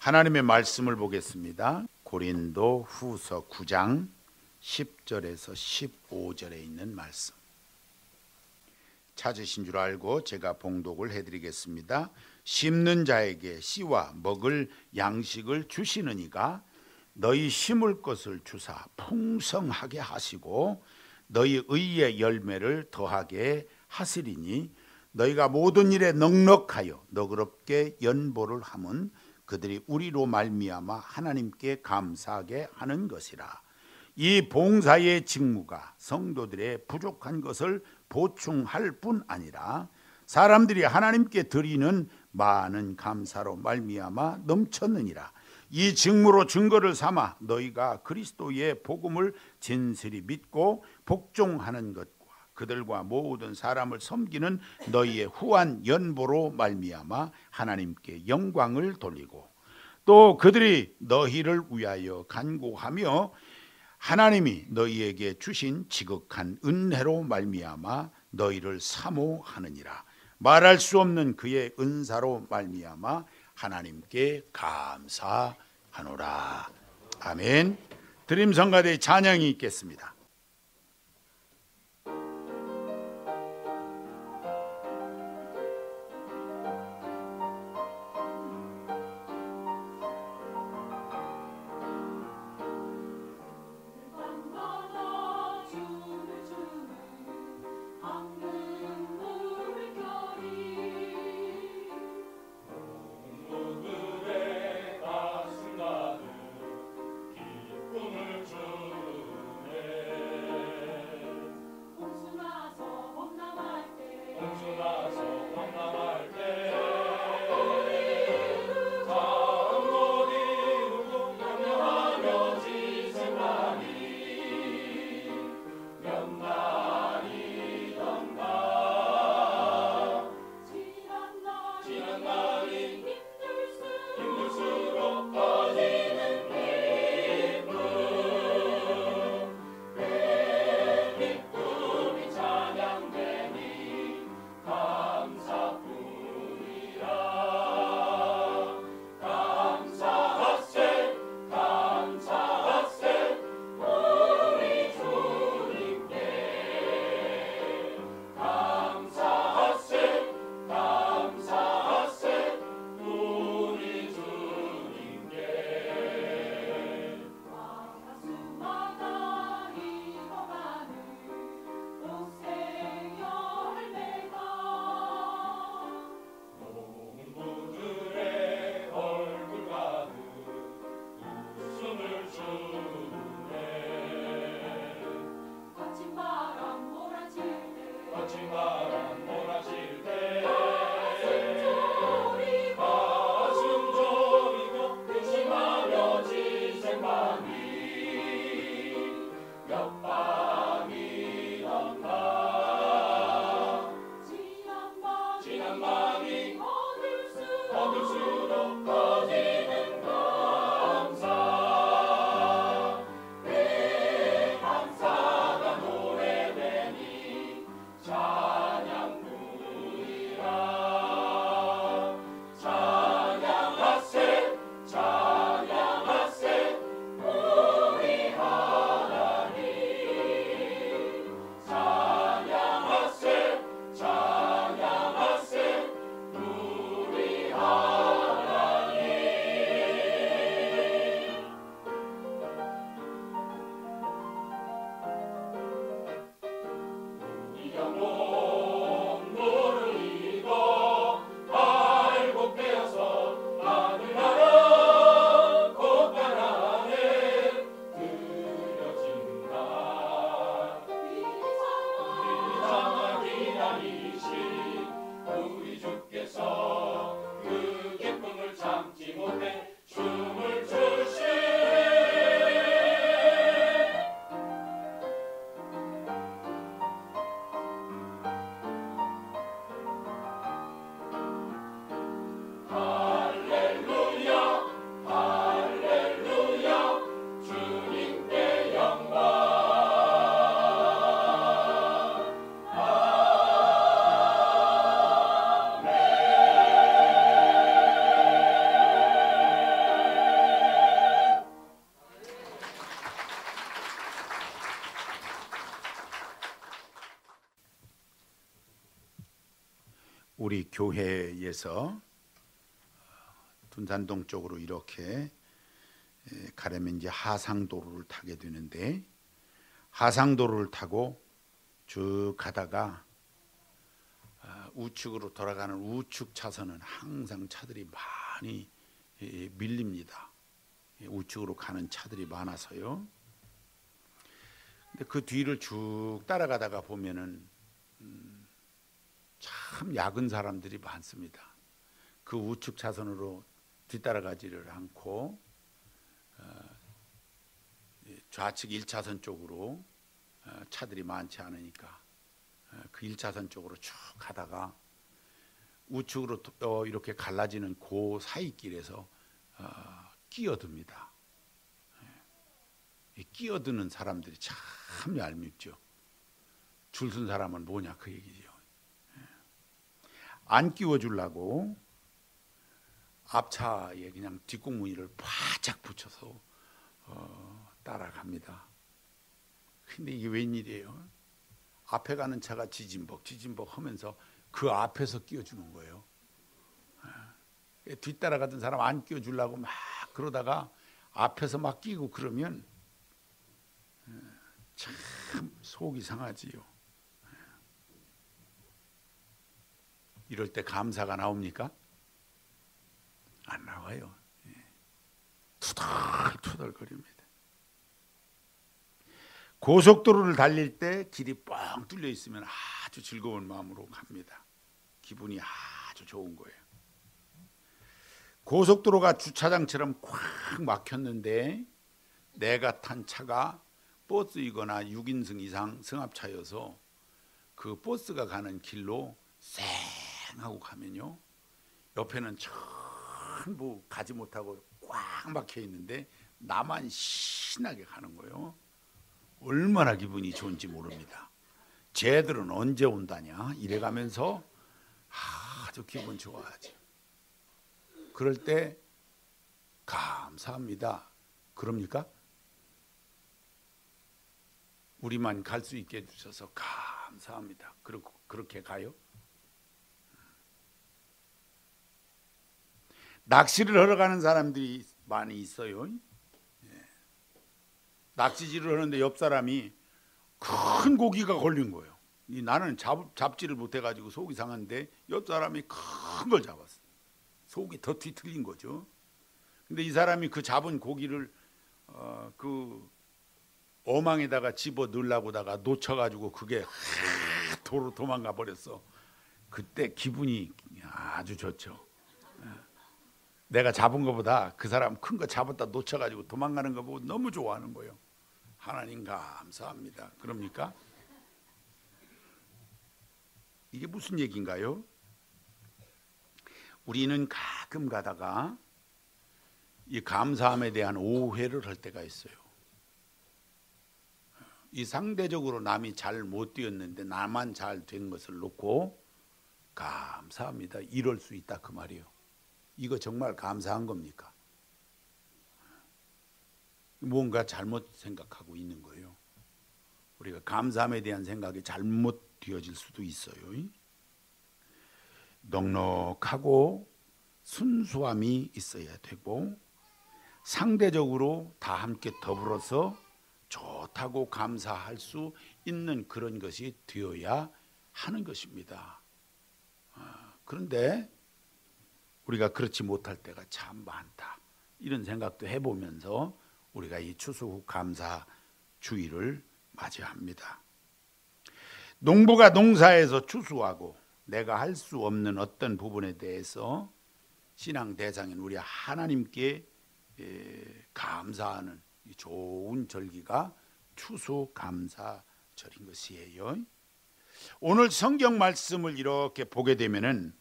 하나님의 말씀을 보겠습니다. 고린도 후서 9장 10절에서 15절에 있는 말씀. 찾으신 줄 알고 제가 봉독을 해드리겠습니다. 심는 자에게 씨와 먹을 양식을 주시는 이가 너희 심을 것을 주사 풍성하게 하시고 너희 의의 열매를 더하게 하시리니 너희가 모든 일에 넉넉하여 너그럽게 연보를 함은 그들이 우리로 말미암아 하나님께 감사하게 하는 것이라. 이 봉사의 직무가 성도들의 부족한 것을 보충할 뿐 아니라 사람들이 하나님께 드리는 많은 감사로 말미암아 넘쳤느니라. 이 직무로 증거를 삼아 너희가 그리스도의 복음을 진실히 믿고 복종하는 것과 그들과 모든 사람을 섬기는 너희의 후한 연보로 말미암아 하나님께 영광을 돌리고 또 그들이 너희를 위하여 간구하며 하나님이 너희에게 주신 지극한 은혜로 말미암아 너희를 사모하느니라. 말할 수 없는 그의 은사로 말미암아 하나님께 감사하노라. 아멘. 드림성가대의 찬양이 있겠습니다. 우리 교회에서 둔산동 쪽으로 이렇게 가려면 이제 하상도로를 타게 되는데, 하상도로를 타고 쭉 가다가 우측으로 돌아가는 우측 차선은 항상 차들이 많이 밀립니다. 우측으로 가는 차들이 많아서요. 근데 그 뒤를 쭉 따라가다가 보면은 참 약은 사람들이 많습니다. 그 우측 차선으로 뒤따라가지를 않고 좌측 1차선 쪽으로 차들이 많지 않으니까 그 1차선 쪽으로 쭉 가다가 우측으로 이렇게 갈라지는 그 사이길에서 끼어듭니다. 끼어드는 사람들이 참 얄밉죠. 줄 쓴 사람은 뭐냐 그 얘기죠. 안 끼워주려고 앞차에 그냥 뒷공무니를 바짝 붙여서 따라갑니다. 근데 이게 웬일이에요? 앞에 가는 차가 지진벅 하면서 그 앞에서 끼워주는 거예요. 뒤따라가던 사람 안 끼워주려고 막 그러다가 앞에서 막 끼고 그러면 참 속이 상하지요. 이럴 때 감사가 나옵니까? 안 나와요. 투덜투덜거립니다. 고속도로를 달릴 때 길이 뻥 뚫려 있으면 아주 즐거운 마음으로 갑니다. 기분이 아주 좋은 거예요. 고속도로가 주차장처럼 꽉 막혔는데 내가 탄 차가 버스이거나 6인승 이상 승합차여서 그 버스가 가는 길로 쌩 하고 가면요, 옆에는 전부 가지 못하고 꽉 막혀 있는데 나만 신나게 가는 거예요. 얼마나 기분이 좋은지 모릅니다. 쟤들은 언제 온다냐 이래가면서 아주 기분 좋아하죠. 그럴 때 감사합니다. 그럽니까? 우리만 갈 수 있게 해주셔서 감사합니다. 그렇게 가요? 낚시를 하러 가는 사람들이 많이 있어요. 낚시질을 하는데 옆 사람이 큰 고기가 걸린 거예요. 나는 잡지를 못해가지고 속이 상한데 옆 사람이 큰 걸 잡았어. 속이 더 뒤틀린 거죠. 근데 이 사람이 그 잡은 고기를 그 어망에다가 집어 넣으려고다가 놓쳐가지고 그게 도로 도망가 버렸어. 그때 기분이 아주 좋죠. 내가 잡은 것보다 그 사람 큰 거 잡았다 놓쳐가지고 도망가는 거 보고 너무 좋아하는 거예요. 하나님 감사합니다. 그럽니까? 이게 무슨 얘기인가요? 우리는 가끔 가다가 이 감사함에 대한 오해를 할 때가 있어요. 이 상대적으로 남이 잘 못 되었는데 나만 잘 된 것을 놓고 감사합니다 이럴 수 있다 그 말이에요. 이거 정말 감사한 겁니까? 뭔가 잘못 생각하고 있는 거예요. 우리가 감사함에 대한 생각이 잘못 되어질 수도 있어요. 넉넉하고 순수함이 있어야 되고 상대적으로 다 함께 더불어서 좋다고 감사할 수 있는 그런 것이 되어야 하는 것입니다. 그런데 우리가 그렇지 못할 때가 참 많다. 이런 생각도 해보면서 우리가 이 추수 후 감사 주일을 맞이합니다. 농부가 농사에서 추수하고 내가 할 수 없는 어떤 부분에 대해서 신앙 대상인 우리 하나님께 감사하는 좋은 절기가 추수 감사절인 것이에요. 오늘 성경 말씀을 이렇게 보게 되면은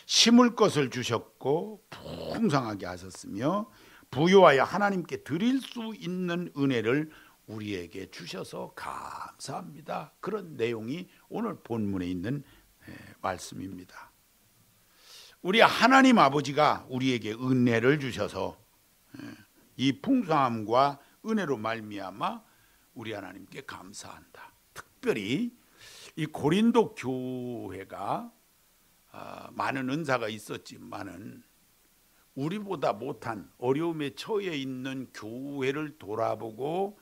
심을 것을 주셨고 풍성하게 하셨으며 부요하여 하나님께 드릴 수 있는 은혜를 우리에게 주셔서 감사합니다. 그런 내용이 오늘 본문에 있는 말씀입니다. 우리 하나님 아버지가 우리에게 은혜를 주셔서 이 풍성함과 은혜로 말미암아 우리 하나님께 감사한다. 특별히 이 고린도 교회가 많은 은사가 있었지만은 우리보다 못한 어려움에 처해 있는 교회를 돌아보고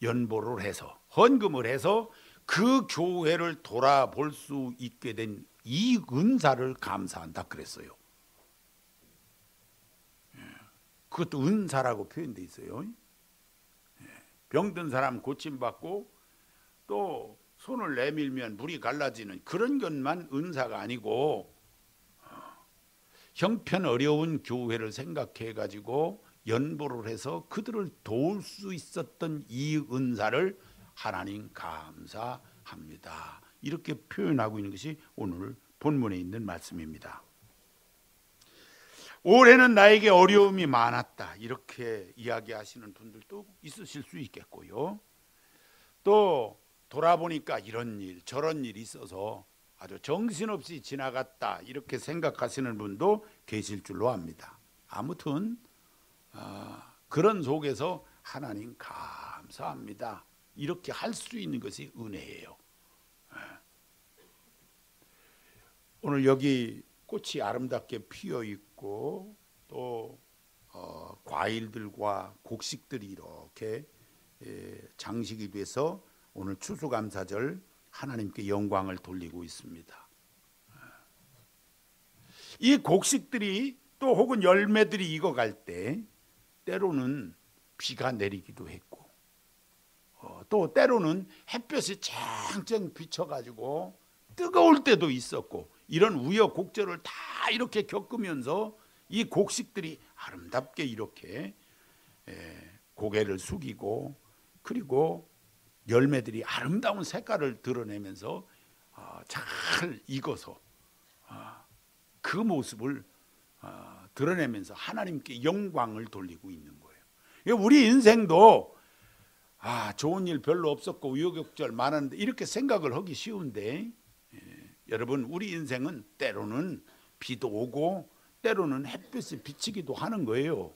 연보를 해서 헌금을 해서 그 교회를 돌아볼 수 있게 된 이 은사를 감사한다 그랬어요. 그것도 은사라고 표현되어 있어요. 병든 사람 고침받고 또 손을 내밀면 물이 갈라지는 그런 것만 은사가 아니고 형편 어려운 교회를 생각해 가지고 연보를 해서 그들을 도울 수 있었던 이 은사를 하나님 감사합니다. 이렇게 표현하고 있는 것이 오늘 본문에 있는 말씀입니다. 올해는 나에게 어려움이 많았다 이렇게 이야기하시는 분들도 있으실 수 있겠고요. 또 돌아보니까 이런 일 저런 일이 있어서 아주 정신없이 지나갔다 이렇게 생각하시는 분도 계실 줄로 압니다. 아무튼 그런 속에서 하나님 감사합니다 이렇게 할 수 있는 것이 은혜예요. 오늘 여기 꽃이 아름답게 피어 있고 또 과일들과 곡식들이 이렇게 장식이 돼서 오늘 추수감사절 하나님께 영광을 돌리고 있습니다. 이 곡식들이 또 혹은 열매들이 익어갈 때 때로는 비가 내리기도 했고 또 때로는 햇볕이 쨍쨍 비쳐가지고 뜨거울 때도 있었고 이런 우여곡절을 다 이렇게 겪으면서 이 곡식들이 아름답게 이렇게 고개를 숙이고 그리고 열매들이 아름다운 색깔을 드러내면서 잘 익어서 그 모습을 드러내면서 하나님께 영광을 돌리고 있는 거예요. 우리 인생도 좋은 일 별로 없었고 우여곡절 많았는데 이렇게 생각을 하기 쉬운데 여러분 우리 인생은 때로는 비도 오고 때로는 햇빛이 비치기도 하는 거예요.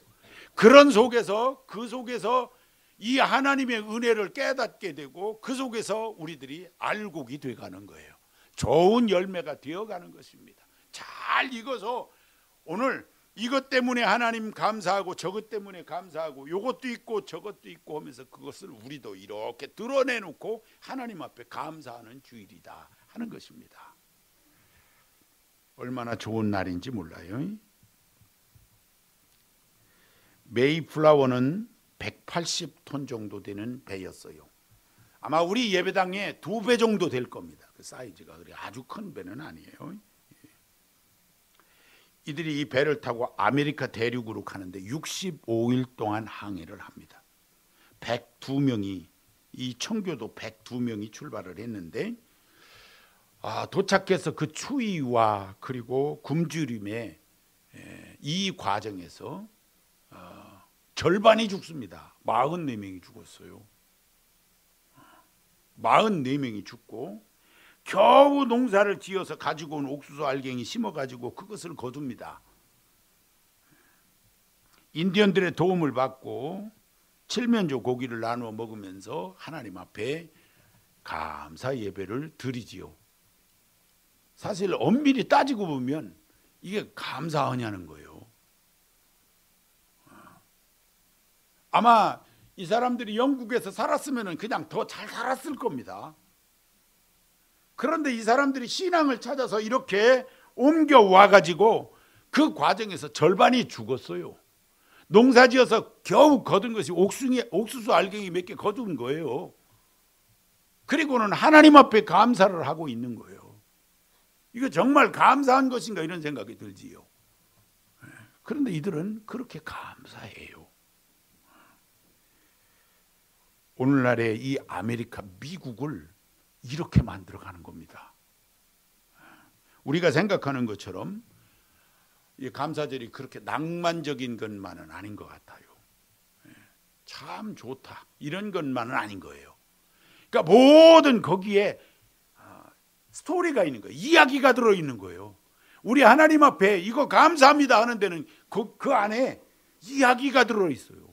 그런 속에서 그 속에서 이 하나님의 은혜를 깨닫게 되고 그 속에서 우리들이 알곡이 돼가는 거예요. 좋은 열매가 되어가는 것입니다. 잘 익어서 오늘 이것 때문에 하나님 감사하고 저것 때문에 감사하고 이것도 있고 저것도 있고 하면서 그것을 우리도 이렇게 드러내놓고 하나님 앞에 감사하는 주일이다 하는 것입니다. 얼마나 좋은 날인지 몰라요. 메이플라워는 180톤 정도 되는 배였어요. 아마 우리 예배당의 2배 정도 될 겁니다. 그 사이즈가 그래 아주 큰 배는 아니에요. 이들이 이 배를 타고 아메리카 대륙으로 가는데 65일 동안 항해를 합니다. 102명이 이 청교도 102명이 출발을 했는데 도착해서 그 추위와 그리고 굶주림에 이 과정에서 절반이 죽습니다. 44명이 죽었어요. 44명이 죽고 겨우 농사를 지어서 가지고 온 옥수수 알갱이 심어가지고 그것을 거둡니다. 인디언들의 도움을 받고 칠면조 고기를 나누어 먹으면서 하나님 앞에 감사 예배를 드리지요. 사실 엄밀히 따지고 보면 이게 감사하냐는 거예요. 아마 이 사람들이 영국에서 살았으면 그냥 더 잘 살았을 겁니다. 그런데 이 사람들이 신앙을 찾아서 이렇게 옮겨와 가지고 그 과정에서 절반이 죽었어요. 농사지어서 겨우 거둔 것이 옥수수 알갱이 몇 개 거둔 거예요. 그리고는 하나님 앞에 감사를 하고 있는 거예요. 이거 정말 감사한 것인가 이런 생각이 들지요. 그런데 이들은 그렇게 감사해요. 오늘날의 이 아메리카 미국을 이렇게 만들어가는 겁니다. 우리가 생각하는 것처럼 이 감사절이 그렇게 낭만적인 것만은 아닌 것 같아요. 참 좋다 이런 것만은 아닌 거예요. 그러니까 모든 거기에 스토리가 있는 거예요. 이야기가 들어있는 거예요. 우리 하나님 앞에 이거 감사합니다 하는 데는 그 안에 이야기가 들어있어요.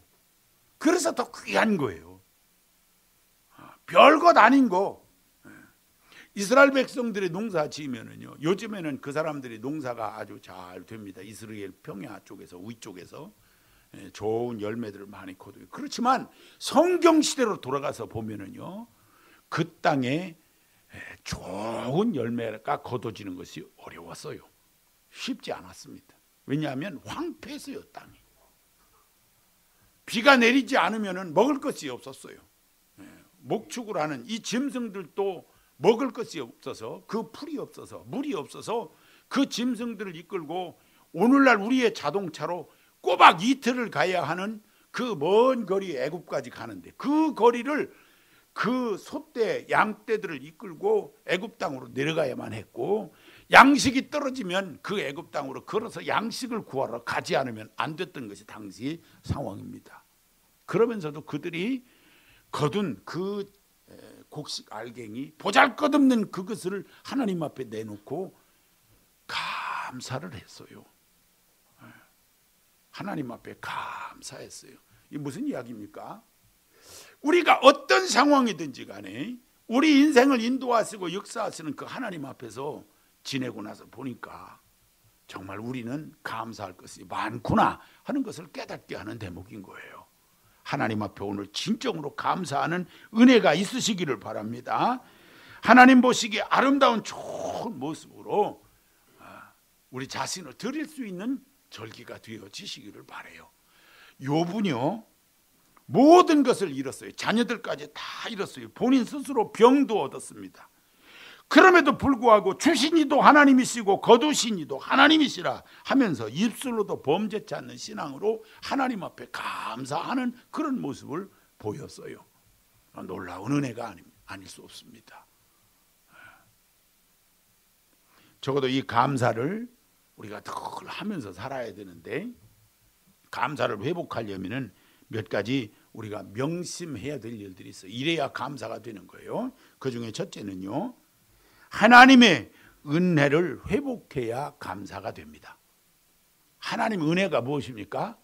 그래서 더 귀한 거예요. 별것 아닌 거. 이스라엘 백성들의 농사 지으면은요, 요즘에는 그 사람들이 농사가 아주 잘 됩니다. 이스라엘 평야 쪽에서, 위쪽에서 좋은 열매들을 많이 거두요. 그렇지만 성경 시대로 돌아가서 보면은요, 그 땅에 좋은 열매가 거둬지는 것이 어려웠어요. 쉽지 않았습니다. 왜냐하면 황폐했어요, 땅이. 비가 내리지 않으면은 먹을 것이 없었어요. 목축을 하는 이 짐승들도 먹을 것이 없어서, 그 풀이 없어서, 물이 없어서 그 짐승들을 이끌고 오늘날 우리의 자동차로 꼬박 이틀을 가야 하는 그 먼 거리 애굽까지 가는데, 그 거리를 그 소떼, 양떼들을 이끌고 애굽 땅으로 내려가야만 했고, 양식이 떨어지면 그 애굽 땅으로 걸어서 양식을 구하러 가지 않으면 안 됐던 것이 당시 상황입니다. 그러면서도 그들이 거둔 그 곡식 알갱이, 보잘것없는 그것을 하나님 앞에 내놓고 감사를 했어요. 하나님 앞에 감사했어요. 이게 무슨 이야기입니까? 우리가 어떤 상황이든지 간에 우리 인생을 인도하시고 역사하시는 그 하나님 앞에서 지내고 나서 보니까 정말 우리는 감사할 것이 많구나 하는 것을 깨닫게 하는 대목인 거예요. 하나님 앞에 오늘 진정으로 감사하는 은혜가 있으시기를 바랍니다. 하나님 보시기에 아름다운 좋은 모습으로 우리 자신을 드릴 수 있는 절기가 되어지시기를 바라요. 욥은요, 모든 것을 잃었어요. 자녀들까지 다 잃었어요. 본인 스스로 병도 얻었습니다. 그럼에도 불구하고 주신 이도 하나님이시고 거두신 이도 하나님이시라 하면서 입술로도 범죄치 않는 신앙으로 하나님 앞에 감사하는 그런 모습을 보였어요. 놀라운 은혜가 아닐 수 없습니다. 적어도 이 감사를 우리가 늘 하면서 살아야 되는데, 감사를 회복하려면 몇 가지 우리가 명심해야 될 일들이 있어요. 이래야 감사가 되는 거예요. 그 중에 첫째는요, 하나님의 은혜를 회복해야 감사가 됩니다. 하나님 은혜가 무엇입니까?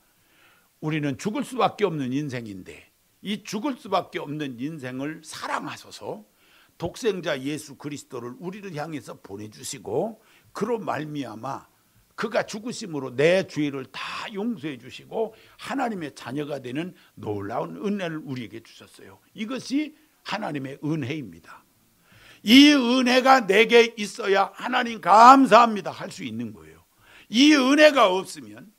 우리는 죽을 수밖에 없는 인생인데, 이 죽을 수밖에 없는 인생을 사랑하셔서 독생자 예수 그리스도를 우리를 향해서 보내주시고, 그로 말미암아 그가 죽으심으로 내 죄를 다 용서해 주시고 하나님의 자녀가 되는 놀라운 은혜를 우리에게 주셨어요. 이것이 하나님의 은혜입니다. 이 은혜가 내게 있어야 하나님 감사합니다 할 수 있는 거예요. 이 은혜가 없으면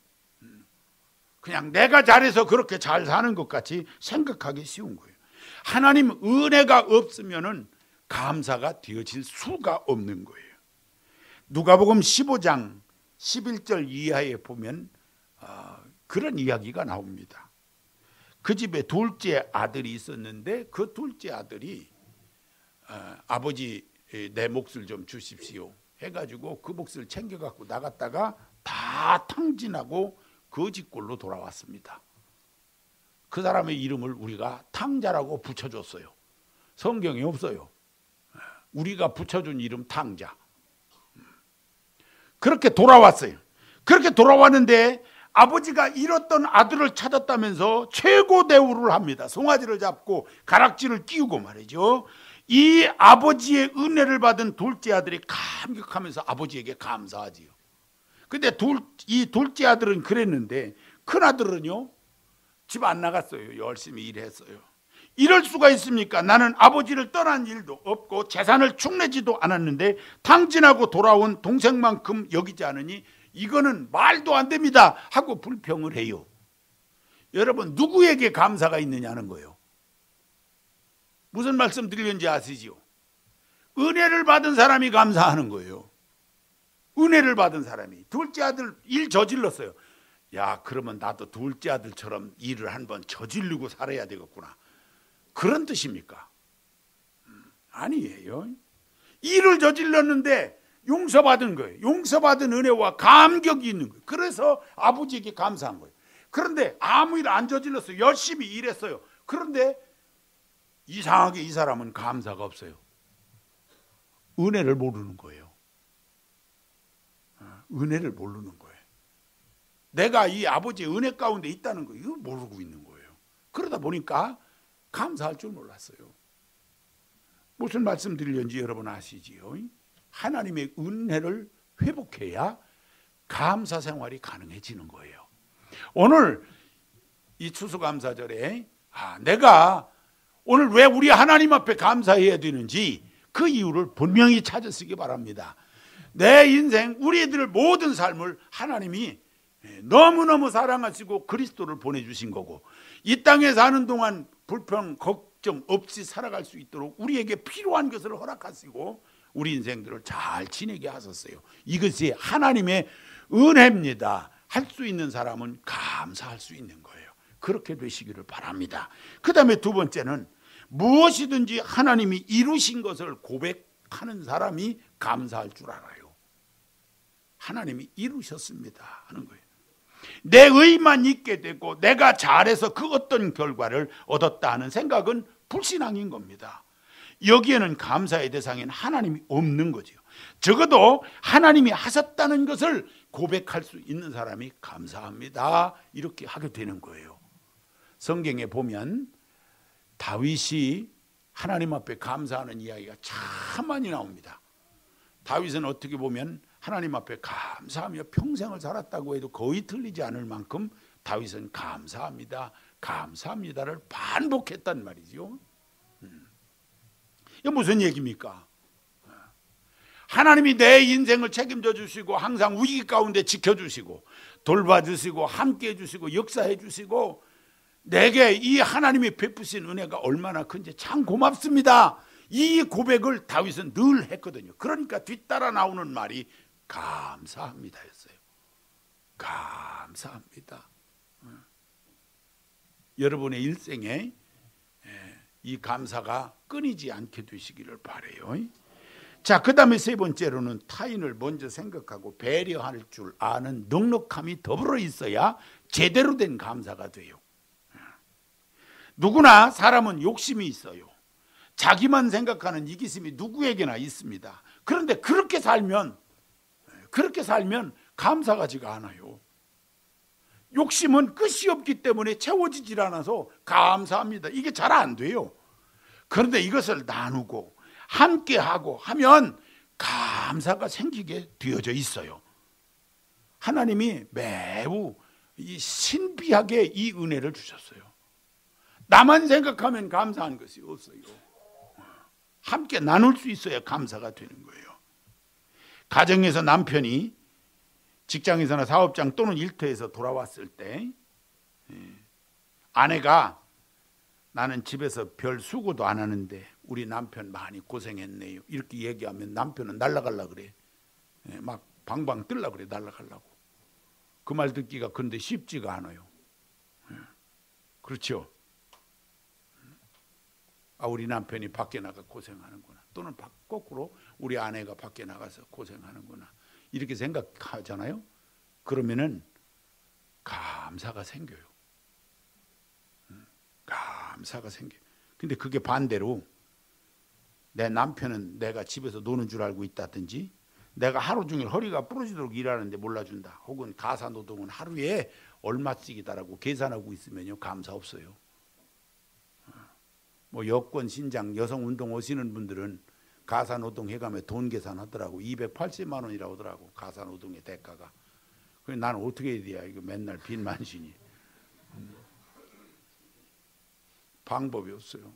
그냥 내가 잘해서 그렇게 잘 사는 것 같이 생각하기 쉬운 거예요. 하나님 은혜가 없으면은 감사가 되어질 수가 없는 거예요. 누가복음 15장 11절 이하에 보면 그런 이야기가 나옵니다. 그 집에 둘째 아들이 있었는데, 그 둘째 아들이 아버지 내 몫을 좀 주십시오 해가지고 그 몫을 챙겨갖고 나갔다가 다 탕진하고 거지꼴로 돌아왔습니다. 그 사람의 이름을 우리가 탕자라고 붙여줬어요. 성경에 없어요. 우리가 붙여준 이름 탕자. 그렇게 돌아왔어요. 그렇게 돌아왔는데 아버지가 잃었던 아들을 찾았다면서 최고 대우를 합니다. 송아지를 잡고 가락지를 끼우고 말이죠. 이 아버지의 은혜를 받은 둘째 아들이 감격하면서 아버지에게 감사하지요. 근데 이 둘째 아들은 그랬는데, 큰 아들은요, 집 안 나갔어요. 열심히 일했어요. 이럴 수가 있습니까? 나는 아버지를 떠난 일도 없고 재산을 축내지도 않았는데 탕진하고 돌아온 동생만큼 여기지 않으니 이거는 말도 안 됩니다 하고 불평을 해요. 여러분, 누구에게 감사가 있느냐는 거예요. 무슨 말씀 드리는지 아시지요? 은혜를 받은 사람이 감사하는 거예요. 은혜를 받은 사람이. 둘째 아들 일 저질렀어요. 야, 그러면 나도 둘째 아들처럼 일을 한번 저지르고 살아야 되겠구나, 그런 뜻입니까? 아니에요. 일을 저질렀는데 용서받은 거예요. 용서받은 은혜와 감격이 있는 거예요. 그래서 아버지에게 감사한 거예요. 그런데 아무 일 안 저질렀어요. 열심히 일했어요. 그런데 이상하게 이 사람은 감사가 없어요. 은혜를 모르는 거예요. 은혜를 모르는 거예요. 내가 이 아버지의 은혜 가운데 있다는 거, 이거 모르고 있는 거예요. 그러다 보니까 감사할 줄 몰랐어요. 무슨 말씀 드리려는지 여러분 아시지요? 하나님의 은혜를 회복해야 감사 생활이 가능해지는 거예요. 오늘 이 추수감사절에 내가 오늘 왜 우리 하나님 앞에 감사해야 되는지 그 이유를 분명히 찾으시기 바랍니다. 내 인생, 우리들 모든 삶을 하나님이 너무너무 사랑하시고 그리스도를 보내주신 거고, 이 땅에 사는 동안 불평, 걱정 없이 살아갈 수 있도록 우리에게 필요한 것을 허락하시고 우리 인생들을 잘 지내게 하셨어요. 이것이 하나님의 은혜입니다. 할 수 있는 사람은 감사할 수 있는 거예요. 그렇게 되시기를 바랍니다. 그 다음에 두 번째는 무엇이든지 하나님이 이루신 것을 고백하는 사람이 감사할 줄 알아요. 하나님이 이루셨습니다 하는 거예요. 내 의만 있게 되고 내가 잘해서 그 어떤 결과를 얻었다 하는 생각은 불신앙인 겁니다. 여기에는 감사의 대상인 하나님이 없는 거죠. 적어도 하나님이 하셨다는 것을 고백할 수 있는 사람이 감사합니다 이렇게 하게 되는 거예요. 성경에 보면 다윗이 하나님 앞에 감사하는 이야기가 참 많이 나옵니다. 다윗은 어떻게 보면 하나님 앞에 감사하며 평생을 살았다고 해도 거의 틀리지 않을 만큼 다윗은 감사합니다, 감사합니다를 반복했단 말이죠. 이게 무슨 얘기입니까? 하나님이 내 인생을 책임져 주시고 항상 위기 가운데 지켜주시고 돌봐주시고 함께해 주시고 역사해 주시고 내게 이 하나님이 베푸신 은혜가 얼마나 큰지 참 고맙습니다. 이 고백을 다윗은 늘 했거든요. 그러니까 뒤따라 나오는 말이 감사합니다였어요. 감사합니다. 여러분의 일생에 이 감사가 끊이지 않게 되시기를 바라요. 자, 그 다음에 세 번째로는 타인을 먼저 생각하고 배려할 줄 아는 넉넉함이 더불어 있어야 제대로 된 감사가 돼요. 누구나 사람은 욕심이 있어요. 자기만 생각하는 이기심이 누구에게나 있습니다. 그런데 그렇게 살면 감사가지가 않아요. 욕심은 끝이 없기 때문에 채워지질 않아서 감사합니다 이게 잘 안 돼요. 그런데 이것을 나누고 함께하고 하면 감사가 생기게 되어져 있어요. 하나님이 매우 신비하게 이 은혜를 주셨어요. 나만 생각하면 감사한 것이 없어요. 함께 나눌 수 있어야 감사가 되는 거예요. 가정에서 남편이 직장에서나 사업장 또는 일터에서 돌아왔을 때 아내가 나는 집에서 별 수고도 안 하는데 우리 남편 많이 고생했네요 이렇게 얘기하면 남편은 날아가려고 그래. 막 방방 뜨려고 그래. 날아가려고. 그 말 듣기가 그런데 쉽지가 않아요. 그렇죠? 우리 남편이 밖에 나가 고생하는구나. 또는 거꾸로 우리 아내가 밖에 나가서 고생하는구나. 이렇게 생각하잖아요. 그러면은 감사가 생겨요. 감사가 생겨요. 근데 그게 반대로 내 남편은 내가 집에서 노는 줄 알고 있다든지 내가 하루 종일 허리가 부러지도록 일하는데 몰라준다. 혹은 가사노동은 하루에 얼마씩이다라고 계산하고 있으면요. 감사 없어요. 뭐 여권 신장 여성운동 오시는 분들은 가사노동 해가며 돈 계산하더라고. 280만 원이라고 하더라고. 가사노동의 대가가. 그래서 나는 어떻게 해야 돼야 이거 맨날 빈만신이. 방법이 없어요.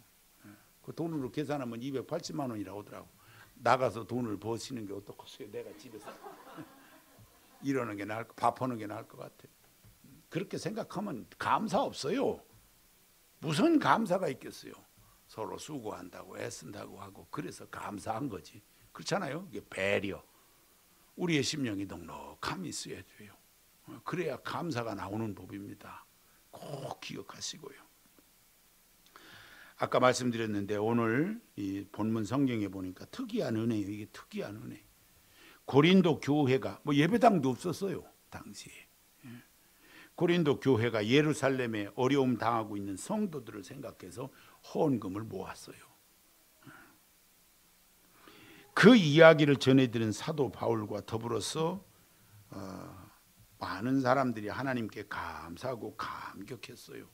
그 돈으로 계산하면 280만 원이라고 하더라고. 나가서 돈을 버시는 게 어떻겠어요. 내가 집에서 이러는 게 나을 밥 하는 게 나을 것 같아. 그렇게 생각하면 감사 없어요. 무슨 감사가 있겠어요. 서로 수고한다고 애쓴다고 하고 그래서 감사한 거지. 그렇잖아요. 이게 배려. 우리의 심령이 넉넉함이 있어야 돼요. 그래야 감사가 나오는 법입니다. 꼭 기억하시고요. 아까 말씀드렸는데 오늘 이 본문 성경에 보니까 특이한 은혜예요. 이게 특이한 은혜. 고린도 교회가 뭐 예배당도 없었어요. 당시에. 고린도 교회가 예루살렘에 어려움 당하고 있는 성도들을 생각해서 헌금을 모았어요. 그 이야기를 전해드린 사도 바울과 더불어서 많은 사람들이 하나님께 감사하고 감격했어요.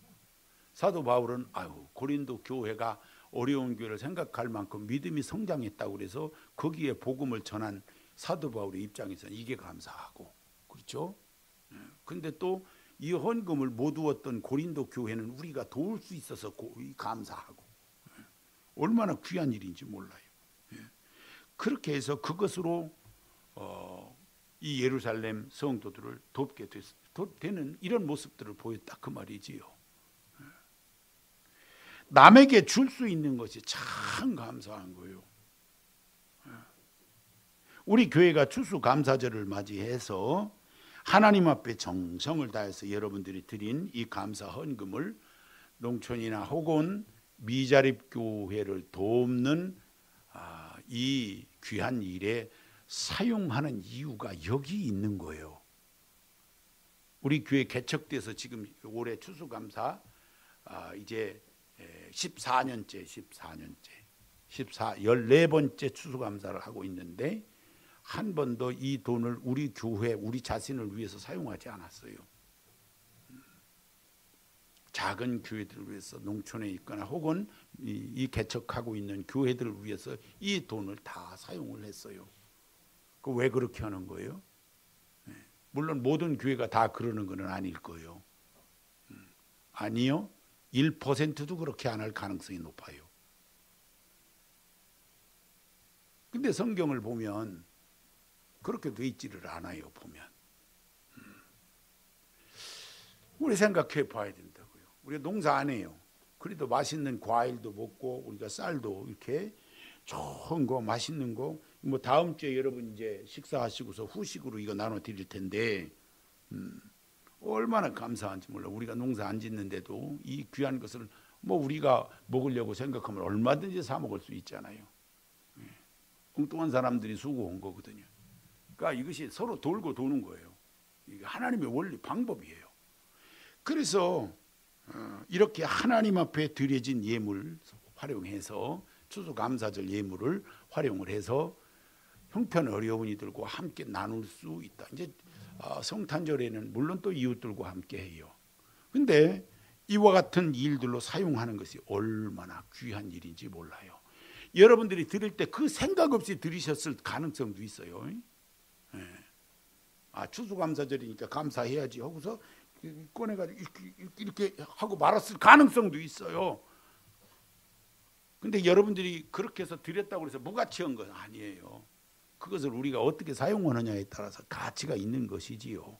사도 바울은 고린도 교회가 어려운 교회를 생각할 만큼 믿음이 성장했다고 그래서 거기에 복음을 전한 사도 바울의 입장에서는 이게 감사하고, 그렇죠? 근데 또 이 헌금을 못 두었던 고린도 교회는 우리가 도울 수 있어서 감사하고, 얼마나 귀한 일인지 몰라요. 그렇게 해서 그것으로 이 예루살렘 성도들을 돕게 되는 이런 모습들을 보였다 그 말이지요. 남에게 줄 수 있는 것이 참 감사한 거예요. 우리 교회가 추수감사절을 맞이해서 하나님 앞에 정성을 다해서 여러분들이 드린 이 감사 헌금을 농촌이나 혹은 미자립 교회를 돕는 이 귀한 일에 사용하는 이유가 여기 있는 거예요. 우리 교회 개척돼서 지금 올해 추수감사 이제 14년째 14번째 추수감사를 하고 있는데 한 번도 이 돈을 우리 교회 우리 자신을 위해서 사용하지 않았어요. 작은 교회들을 위해서 농촌에 있거나 혹은 이 개척하고 있는 교회들을 위해서 이 돈을 다 사용을 했어요. 그 왜 그렇게 하는 거예요? 물론 모든 교회가 다 그러는 건 아닐 거예요. 아니요. 1%도 그렇게 안 할 가능성이 높아요. 근데 성경을 보면 그렇게 돼 있지를 않아요. 보면 우리 생각해 봐야 된다고요. 우리가 농사 안 해요. 그래도 맛있는 과일도 먹고 우리가 쌀도 이렇게 좋은 거 맛있는 거 뭐 다음 주에 여러분 이제 식사하시고서 후식으로 이거 나눠 드릴 텐데 얼마나 감사한지 몰라. 우리가 농사 안 짓는데도 이 귀한 것을 뭐 우리가 먹으려고 생각하면 얼마든지 사 먹을 수 있잖아요. 엉뚱한 사람들이 수고한 거거든요. 그러니까 이것이 서로 돌고 도는 거예요. 이게 하나님의 원리 방법이에요. 그래서 이렇게 하나님 앞에 드려진 예물 활용해서 추수감사절 예물을 활용을 해서 형편 어려운 이들과 함께 나눌 수 있다. 이제 성탄절에는 물론 또 이웃들과 함께 해요. 근데 이와 같은 일들로 사용하는 것이 얼마나 귀한 일인지 몰라요. 여러분들이 드릴 때 그 생각 없이 드리셨을 가능성도 있어요. 추수감사절이니까 감사해야지 하고서 꺼내가지고 이렇게 하고 말았을 가능성도 있어요. 근데 여러분들이 그렇게 해서 드렸다고 해서 무가치한 건 아니에요. 그것을 우리가 어떻게 사용하느냐에 따라서 가치가 있는 것이지요.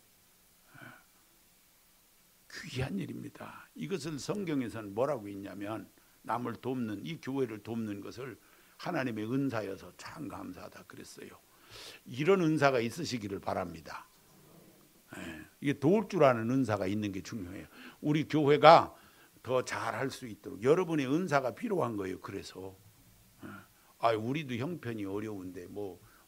귀한 일입니다. 이것을 성경에서는 뭐라고 있냐면 남을 돕는 이 교회를 돕는 것을 하나님의 은사여서 참 감사하다 그랬어요. 이런 은사가 있으시기를 바랍니다. 이게 도울 줄 아는 은사가 있는 게 중요해요. 우리 교회가 더 잘할 수 있도록 여러분의 은사가 필요한 거예요. 그래서 우리도 형편이 어려운데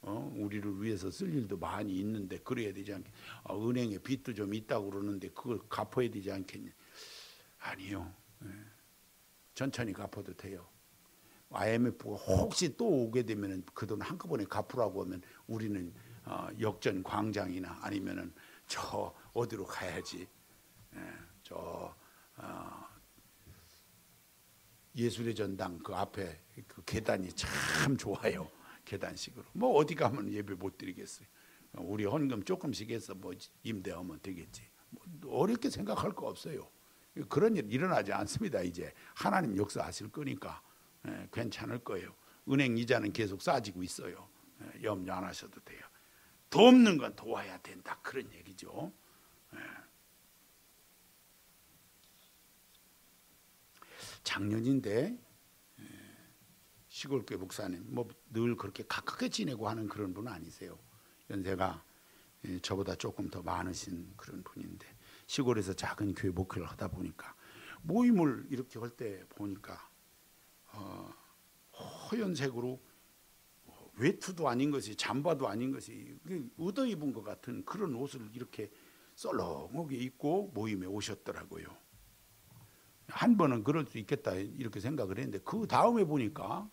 우리를 위해서 쓸 일도 많이 있는데 그래야 되지 않겠? 은행에 빚도 좀 있다고 그러는데 그걸 갚아야 되지 않겠냐? 아니요. 천천히 갚아도 돼요. IMF가 혹시 또 오게 되면 그 돈 한꺼번에 갚으라고 하면 우리는 역전 광장이나 아니면은 저 어디로 가야지? 예술의 전당 그 앞에 그 계단이 참 좋아요. 계단식으로 어디 가면 예배 못 드리겠어요. 우리 헌금 조금씩 해서 임대하면 되겠지. 어렵게 생각할 거 없어요. 그런 일 일어나지 않습니다. 이제 하나님 역사하실 거니까 괜찮을 거예요. 은행 이자는 계속 싸지고 있어요. 염려 안 하셔도 돼요. 돕는 건 도와야 된다 그런 얘기죠. 작년인데 시골교회 목사님 늘 그렇게 가깝게 지내고 하는 그런 분 아니세요. 연세가 저보다 조금 더 많으신 그런 분인데 시골에서 작은 교회 목회를 하다 보니까 모임을 이렇게 할 때 보니까 허연색으로 외투도 아닌 것이 잠바도 아닌 것이 얻어 입은 것 같은 그런 옷을 이렇게 썰렁하게 입고 모임에 오셨더라고요. 한 번은 그럴 수 있겠다 이렇게 생각을 했는데 그 다음에 보니까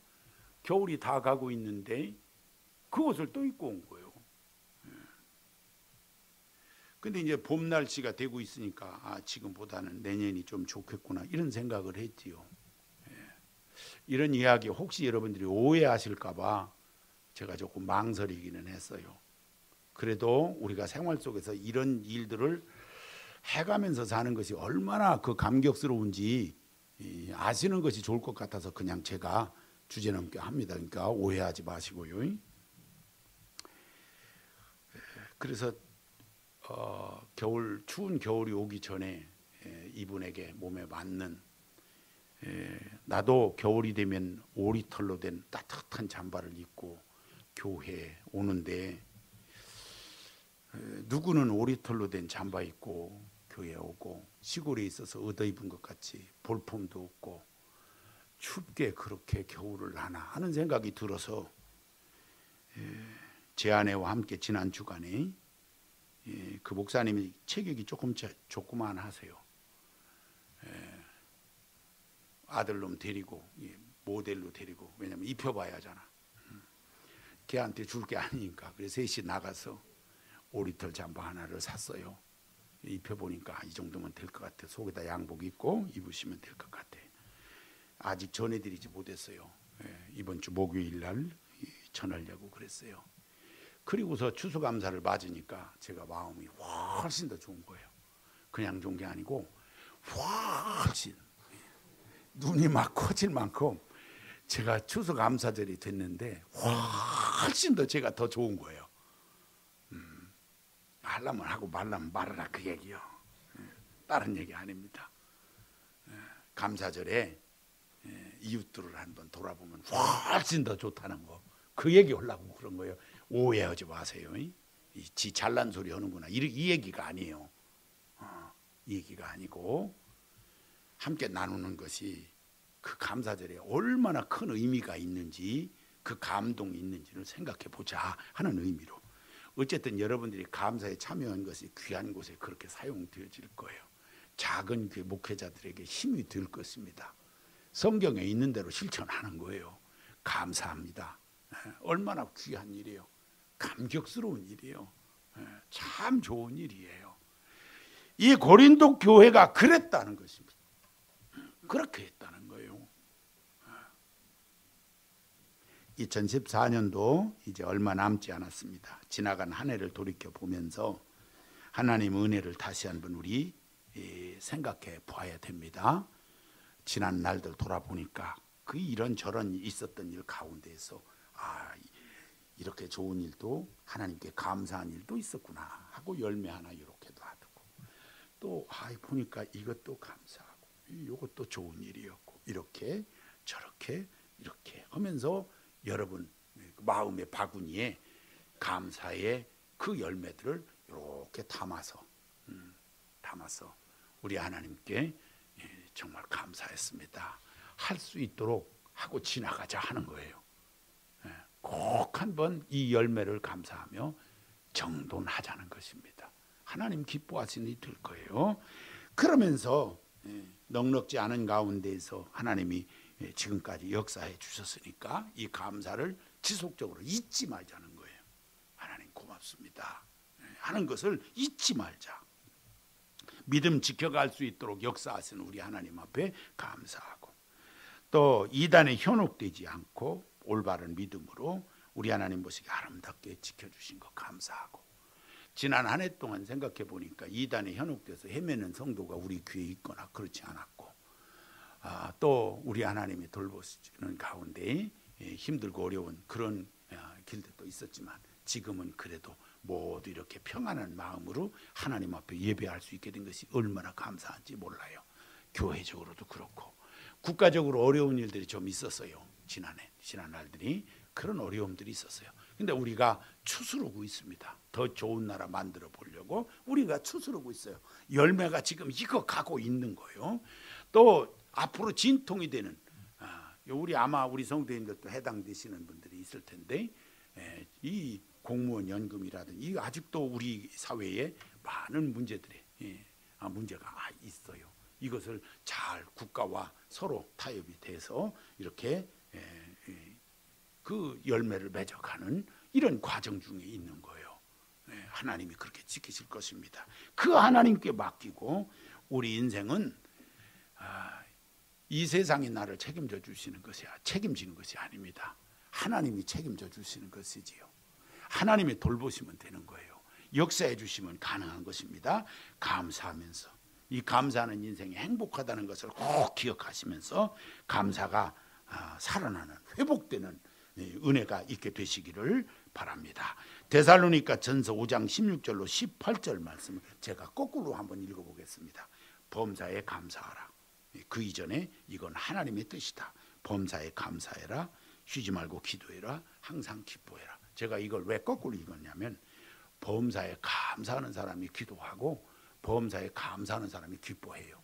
겨울이 다 가고 있는데 그 옷을 또 입고 온 거예요. 근데 이제 봄 날씨가 되고 있으니까 지금보다는 내년이 좀 좋겠구나 이런 생각을 했지요. 이런 이야기 혹시 여러분들이 오해하실까봐 제가 조금 망설이기는 했어요. 그래도 우리가 생활 속에서 이런 일들을 해가면서 사는 것이 얼마나 그 감격스러운지 아시는 것이 좋을 것 같아서 그냥 제가 주제넘게 합니다. 그러니까 오해하지 마시고요. 그래서 추운 겨울이 오기 전에 이분에게 몸에 맞는, 나도 겨울이 되면 오리털로 된 따뜻한 잠바를 입고 교회에 오는데, 누구는 오리털로 된 잠바 입고 교회에 오고 시골에 있어서 얻어 입은 것 같이 볼품도 없고 춥게 그렇게 겨울을 나나 하는 생각이 들어서 제 아내와 함께 지난 주간에 그 목사님이 체격이 조그만하세요. 아들놈 데리고 모델로 데리고, 왜냐면 입혀봐야 하잖아. 걔한테 줄 게 아니니까. 그래서 셋이 나가서 오리털 잠바 하나를 샀어요. 입혀보니까 이 정도면 될 것 같아. 속에다 양복 입고 입으시면 될 것 같아. 아직 전해드리지 못했어요. 이번 주 목요일 날 전하려고 그랬어요. 그리고서 추수감사를 맞으니까 제가 마음이 훨씬 더 좋은 거예요. 그냥 좋은 게 아니고 훨씬 눈이 막 커질 만큼 제가 추수감사절이 됐는데 훨씬 더 제가 더 좋은 거예요. 하려면 하고 말라면 말아라, 그 얘기요. 다른 얘기 아닙니다. 감사절에 이웃들을 한번 돌아보면 훨씬 더 좋다는 거, 그 얘기 하려고 그런 거예요. 오해하지 마세요. 지 잘난 소리 하는구나, 이 얘기가 아니에요. 이 얘기가 아니고 함께 나누는 것이 그 감사절에 얼마나 큰 의미가 있는지, 그 감동이 있는지를 생각해 보자 하는 의미로. 어쨌든 여러분들이 감사에 참여한 것이 귀한 곳에 그렇게 사용되어질 거예요. 작은 교회 목회자들에게 힘이 될 것입니다. 성경에 있는 대로 실천하는 거예요. 감사합니다. 얼마나 귀한 일이에요. 감격스러운 일이에요. 참 좋은 일이에요. 이 고린도 교회가 그랬다는 것입니다. 그렇게 했다는 거예요. 2014년도 이제 얼마 남지 않았습니다. 지나간 한 해를 돌이켜 보면서 하나님 은혜를 다시 한번 우리 생각해 봐야 됩니다. 지난 날들 돌아보니까 그 이런저런 있었던 일 가운데에서 이렇게 좋은 일도, 하나님께 감사한 일도 있었구나 하고 열매 하나 이렇게도 하고, 또 보니까 이것도 감사하고 이것도 좋은 일이었고, 이렇게 저렇게 이렇게 하면서 여러분 마음의 바구니에 감사의 그 열매들을 이렇게 담아서 우리 하나님께 정말 감사했습니다 할 수 있도록 하고 지나가자 하는 거예요. 꼭 한번 이 열매를 감사하며 정돈하자는 것입니다. 하나님 기뻐하시는 일이 될 거예요. 그러면서 넉넉지 않은 가운데에서 하나님이 지금까지 역사해 주셨으니까 이 감사를 지속적으로 잊지 말자는 거예요. 하나님 고맙습니다 하는 것을 잊지 말자. 믿음 지켜갈 수 있도록 역사하시는 우리 하나님 앞에 감사하고, 또 이단에 현혹되지 않고 올바른 믿음으로 우리 하나님 보시기에 아름답게 지켜주신 것 감사하고, 지난 한 해 동안 생각해 보니까 이단에 현혹돼서 헤매는 성도가 우리 교회에 있거나 그렇지 않았고, 또 우리 하나님이 돌보시는 가운데 힘들고 어려운 그런 길들도 있었지만 지금은 그래도 모두 이렇게 평안한 마음으로 하나님 앞에 예배할 수 있게 된 것이 얼마나 감사한지 몰라요. 교회적으로도 그렇고 국가적으로 어려운 일들이 좀 있었어요. 지난 날들이 그런 어려움들이 있었어요. 근데 우리가 추스르고 있습니다. 더 좋은 나라 만들어 보려고 우리가 추스르고 있어요. 열매가 지금 익어가고 있는 거예요. 또 앞으로 진통이 되는, 아마 우리 성도님들도 해당되시는 분들이 있을 텐데, 이 공무원 연금이라든지 아직도 우리 사회에 많은 문제가 있어요. 이것을 잘 국가와 서로 타협이 돼서 이렇게 그 열매를 맺어가는 이런 과정 중에 있는 거예요. 하나님이 그렇게 지키실 것입니다. 그 하나님께 맡기고 우리 인생은 이 세상이 나를 책임져 주시는 것이 책임지는 것이 아닙니다. 하나님이 책임져 주시는 것이지요. 하나님이 돌보시면 되는 거예요. 역사해 주시면 가능한 것입니다. 감사하면서 이 감사하는 인생이 행복하다는 것을 꼭 기억하시면서 감사가 살아나는 회복되는 은혜가 있게 되시기를 바랍니다. 데살로니가 전서 5장 16절로 18절 말씀을 제가 거꾸로 한번 읽어보겠습니다. 범사에 감사하라. 그 이전에 이건 하나님의 뜻이다. 범사에 감사해라. 쉬지 말고 기도해라. 항상 기뻐해라. 제가 이걸 왜 거꾸로 읽었냐면 범사에 감사하는 사람이 기도하고 범사에 감사하는 사람이 기뻐해요.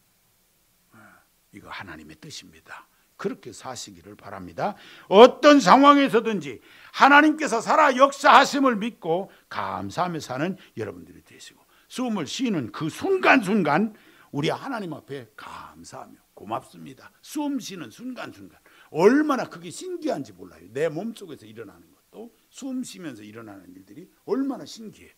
이거 하나님의 뜻입니다. 그렇게 사시기를 바랍니다. 어떤 상황에서든지 하나님께서 살아 역사하심을 믿고 감사하며 사는 여러분들이 되시고 숨을 쉬는 그 순간순간 우리 하나님 앞에 감사하며 고맙습니다. 숨 쉬는 순간순간 얼마나 그게 신기한지 몰라요. 내 몸속에서 일어나는 것도 숨 쉬면서 일어나는 일들이 얼마나 신기해요.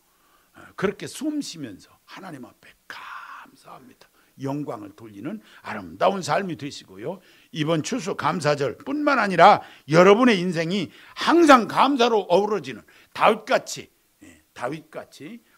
그렇게 숨 쉬면서 하나님 앞에 감사합니다. 영광을 돌리는 아름다운 삶이 되시고요. 이번 추수 감사절 뿐만 아니라 여러분의 인생이 항상 감사로 어우러지는 다윗같이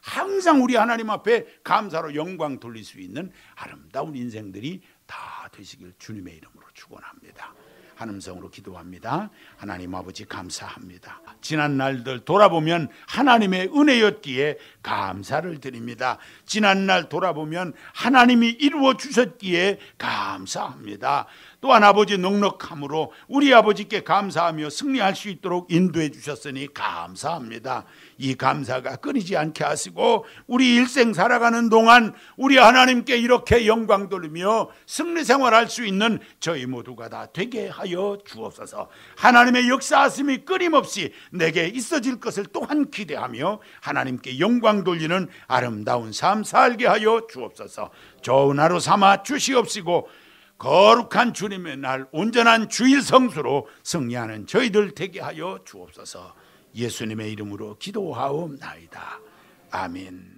항상 우리 하나님 앞에 감사로 영광 돌릴 수 있는 아름다운 인생들이 다 되시길 주님의 이름으로 축원합니다. 한음성으로 기도합니다. 하나님 아버지 감사합니다. 지난 날들 돌아보면 하나님의 은혜였기에 감사를 드립니다. 지난 날 돌아보면 하나님이 이루어 주셨기에 감사합니다. 또한 아버지 넉넉함으로 우리 아버지께 감사하며 승리할 수 있도록 인도해 주셨으니 감사합니다. 이 감사가 끊이지 않게 하시고 우리 일생 살아가는 동안 우리 하나님께 이렇게 영광 돌리며 승리 생활할 수 있는 저희 모두가 다 되게 하여 주옵소서. 하나님의 역사하심이 끊임없이 내게 있어질 것을 또한 기대하며 하나님께 영광 돌리는 아름다운 삶 살게 하여 주옵소서. 좋은 하루 삼아 주시옵시고 거룩한 주님의 날 온전한 주일 성수로 승리하는 저희들 되게 하여 주옵소서. 예수님의 이름으로 기도하옵나이다. 아멘.